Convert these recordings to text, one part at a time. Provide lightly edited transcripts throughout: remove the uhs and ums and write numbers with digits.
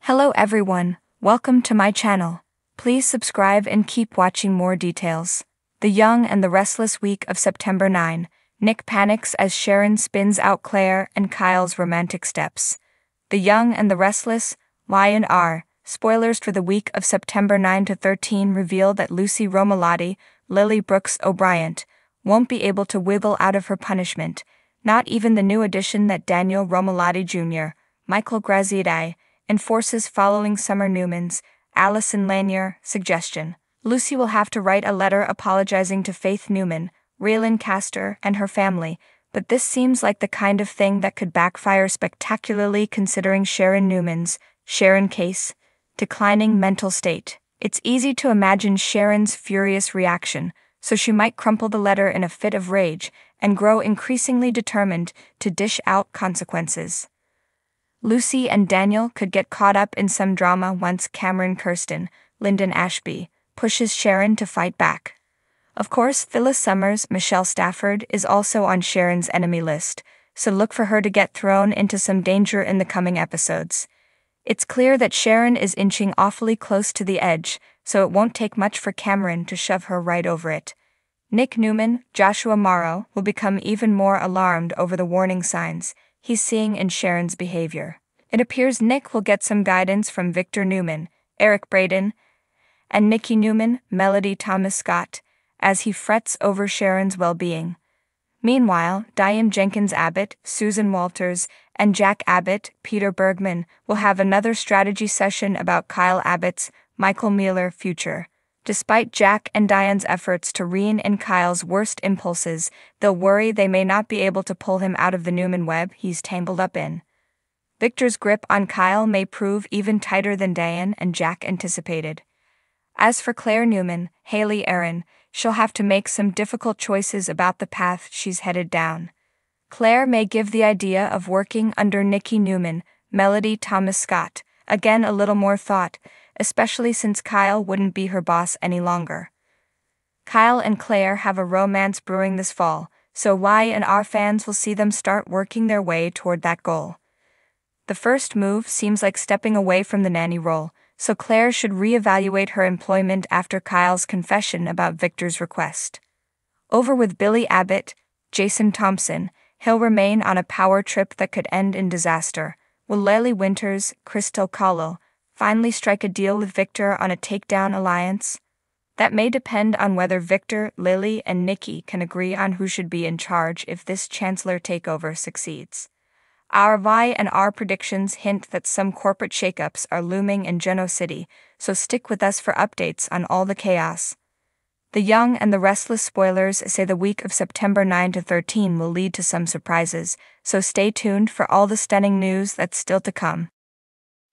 Hello everyone, welcome to my channel. Please subscribe and keep watching more details. The Young and the Restless week of September 9, Nick panics as Sharon spins out Claire and Kyle's romantic steps. The Young and the Restless, Y&R, spoilers for the week of September 9 to 13 reveal that Lucy Romalotti, Lily Brooks O'Brien, won't be able to wiggle out of her punishment, not even the new addition that Daniel Romalotti Jr., Michael Graziadei, enforces following Summer Newman's, Allison Lanier, suggestion. Lucy will have to write a letter apologizing to Faith Newman, Raylan Castor, and her family, but this seems like the kind of thing that could backfire spectacularly considering Sharon Newman's, Sharon case, declining mental state. It's easy to imagine Sharon's furious reaction, so she might crumple the letter in a fit of rage and grow increasingly determined to dish out consequences. Lucy and Daniel could get caught up in some drama once Cameron Kirsten, Lyndon Ashby, pushes Sharon to fight back. Of course, Phyllis Summers, Michelle Stafford, is also on Sharon's enemy list, so look for her to get thrown into some danger in the coming episodes. It's clear that Sharon is inching awfully close to the edge, so it won't take much for Cameron to shove her right over it. Nick Newman, Joshua Morrow, will become even more alarmed over the warning signs he's seeing in Sharon's behavior. It appears Nick will get some guidance from Victor Newman, Eric Braeden, and Nikki Newman, Melody Thomas Scott, as he frets over Sharon's well-being. Meanwhile, Diane Jenkins Abbott, Susan Walters, and Jack Abbott, Peter Bergman, will have another strategy session about Kyle Abbott's, Michael Mueller, future. Despite Jack and Diane's efforts to rein in Kyle's worst impulses, they'll worry they may not be able to pull him out of the Newman web he's tangled up in. Victor's grip on Kyle may prove even tighter than Diane and Jack anticipated. As for Claire Newman, Haley Aaron, she'll have to make some difficult choices about the path she's headed down. Claire may give the idea of working under Nikki Newman, Melody Thomas Scott, again a little more thought, especially since Kyle wouldn't be her boss any longer. Kyle and Claire have a romance brewing this fall, so Y&R fans will see them start working their way toward that goal. The first move seems like stepping away from the nanny role, so Claire should reevaluate her employment after Kyle's confession about Victor's request. Over with Billy Abbott, Jason Thompson, he'll remain on a power trip that could end in disaster. Will Lely Winters, Crystal Kahlo, finally strike a deal with Victor on a takedown alliance? That may depend on whether Victor, Lily, and Nikki can agree on who should be in charge if this Chancellor takeover succeeds. Our Y&R predictions hint that some corporate shakeups are looming in Geno City, so stick with us for updates on all the chaos. The Young and the Restless spoilers say the week of September 9 to 13 will lead to some surprises, so stay tuned for all the stunning news that's still to come.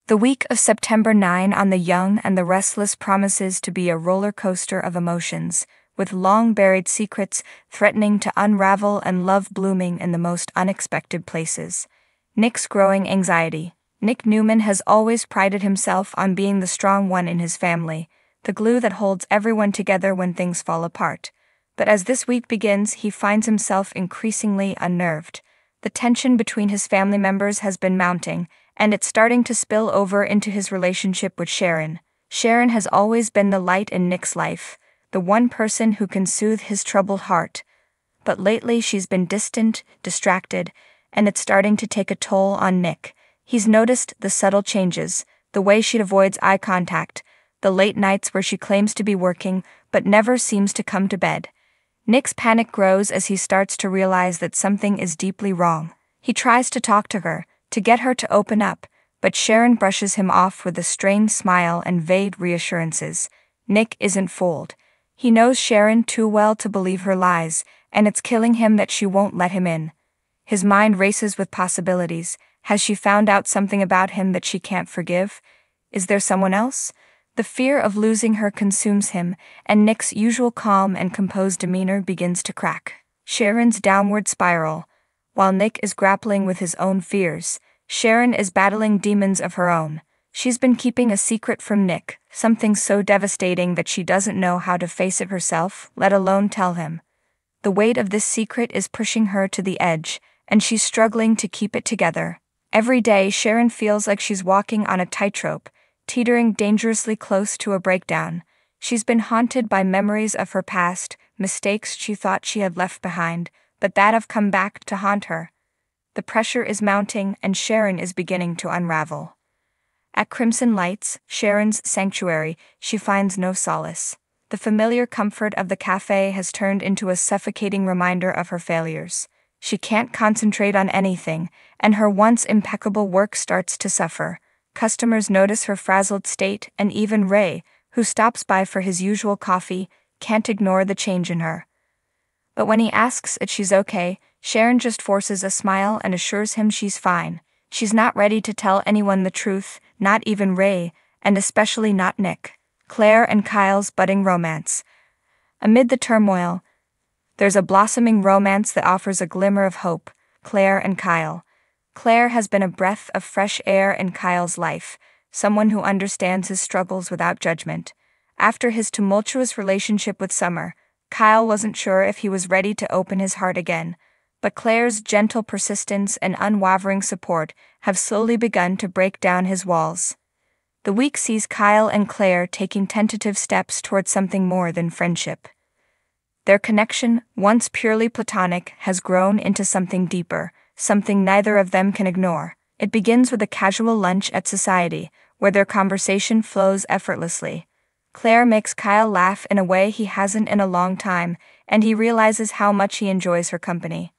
The week of September 9 on The Young and the Restless promises to be a roller coaster of emotions, with long-buried secrets threatening to unravel and love blooming in the most unexpected places. Nick's growing anxiety. Nick Newman has always prided himself on being the strong one in his family, the glue that holds everyone together when things fall apart. But as this week begins, he finds himself increasingly unnerved. The tension between his family members has been mounting, and it's starting to spill over into his relationship with Sharon. Sharon has always been the light in Nick's life, the one person who can soothe his troubled heart. But lately she's been distant, distracted, and it's starting to take a toll on Nick. He's noticed the subtle changes, the way she avoids eye contact, the late nights where she claims to be working but never seems to come to bed. Nick's panic grows as he starts to realize that something is deeply wrong. He tries to talk to her, to get her to open up, but Sharon brushes him off with a strained smile and vague reassurances. Nick isn't fooled. He knows Sharon too well to believe her lies, and it's killing him that she won't let him in. His mind races with possibilities. Has she found out something about him that she can't forgive? Is there someone else? The fear of losing her consumes him, and Nick's usual calm and composed demeanor begins to crack. Sharon's downward spiral. While Nick is grappling with his own fears, Sharon is battling demons of her own. She's been keeping a secret from Nick, something so devastating that she doesn't know how to face it herself, let alone tell him. The weight of this secret is pushing her to the edge, and she's struggling to keep it together. Every day, Sharon feels like she's walking on a tightrope, teetering dangerously close to a breakdown. She's been haunted by memories of her past, mistakes she thought she had left behind, but that have come back to haunt her. The pressure is mounting, and Sharon is beginning to unravel. At Crimson Lights, Sharon's sanctuary, she finds no solace. The familiar comfort of the cafe has turned into a suffocating reminder of her failures. She can't concentrate on anything, and her once impeccable work starts to suffer. Customers notice her frazzled state, and even Ray, who stops by for his usual coffee, can't ignore the change in her. But when he asks if she's okay, Sharon just forces a smile and assures him she's fine. She's not ready to tell anyone the truth, not even Ray, and especially not Nick. Claire and Kyle's budding romance. Amid the turmoil, there's a blossoming romance that offers a glimmer of hope. Claire and Kyle. Claire has been a breath of fresh air in Kyle's life, someone who understands his struggles without judgment. After his tumultuous relationship with Summer, Kyle wasn't sure if he was ready to open his heart again, but Claire's gentle persistence and unwavering support have slowly begun to break down his walls. The week sees Kyle and Claire taking tentative steps towards something more than friendship. Their connection, once purely platonic, has grown into something deeper, something neither of them can ignore. It begins with a casual lunch at Society, where their conversation flows effortlessly. Claire makes Kyle laugh in a way he hasn't in a long time, and he realizes how much he enjoys her company.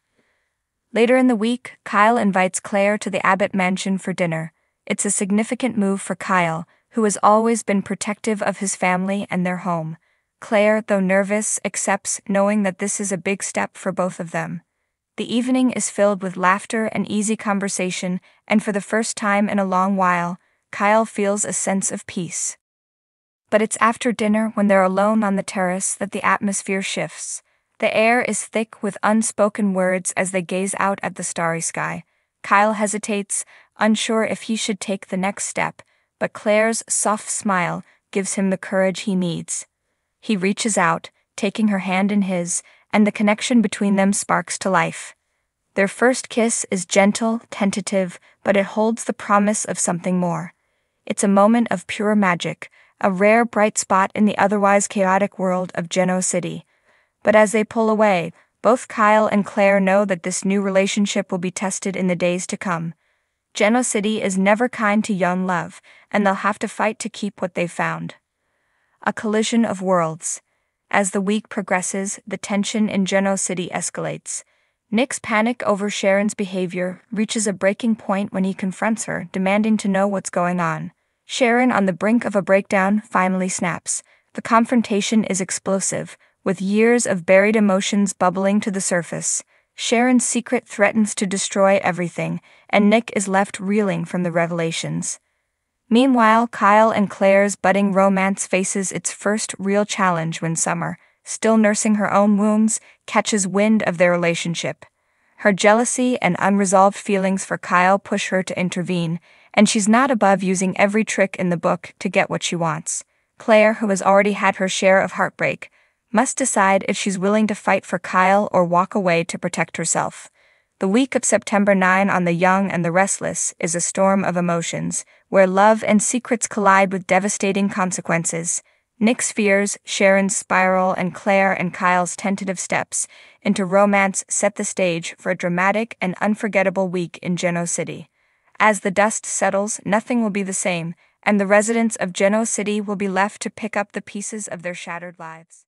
Later in the week, Kyle invites Claire to the Abbott mansion for dinner. It's a significant move for Kyle, who has always been protective of his family and their home. Claire, though nervous, accepts, knowing that this is a big step for both of them. The evening is filled with laughter and easy conversation, and for the first time in a long while, Kyle feels a sense of peace. But it's after dinner, when they're alone on the terrace, that the atmosphere shifts. The air is thick with unspoken words as they gaze out at the starry sky. Kyle hesitates, unsure if he should take the next step, but Claire's soft smile gives him the courage he needs. He reaches out, taking her hand in his, and the connection between them sparks to life. Their first kiss is gentle, tentative, but it holds the promise of something more. It's a moment of pure magic, a rare bright spot in the otherwise chaotic world of Genoa City. But as they pull away, both Kyle and Claire know that this new relationship will be tested in the days to come. Genoa City is never kind to young love, and they'll have to fight to keep what they've found. A collision of worlds. As the week progresses, the tension in Genoa City escalates. Nick's panic over Sharon's behavior reaches a breaking point when he confronts her, demanding to know what's going on. Sharon, on the brink of a breakdown, finally snaps. The confrontation is explosive, with years of buried emotions bubbling to the surface. Sharon's secret threatens to destroy everything, and Nick is left reeling from the revelations. Meanwhile, Kyle and Claire's budding romance faces its first real challenge when Summer, still nursing her own wounds, catches wind of their relationship. Her jealousy and unresolved feelings for Kyle push her to intervene, and she's not above using every trick in the book to get what she wants. Claire, who has already had her share of heartbreak, must decide if she's willing to fight for Kyle or walk away to protect herself. The week of September 9 on The Young and the Restless is a storm of emotions, where love and secrets collide with devastating consequences. Nick's fears, Sharon's spiral, and Claire and Kyle's tentative steps into romance set the stage for a dramatic and unforgettable week in Genoa City. As the dust settles, nothing will be the same, and the residents of Genoa City will be left to pick up the pieces of their shattered lives.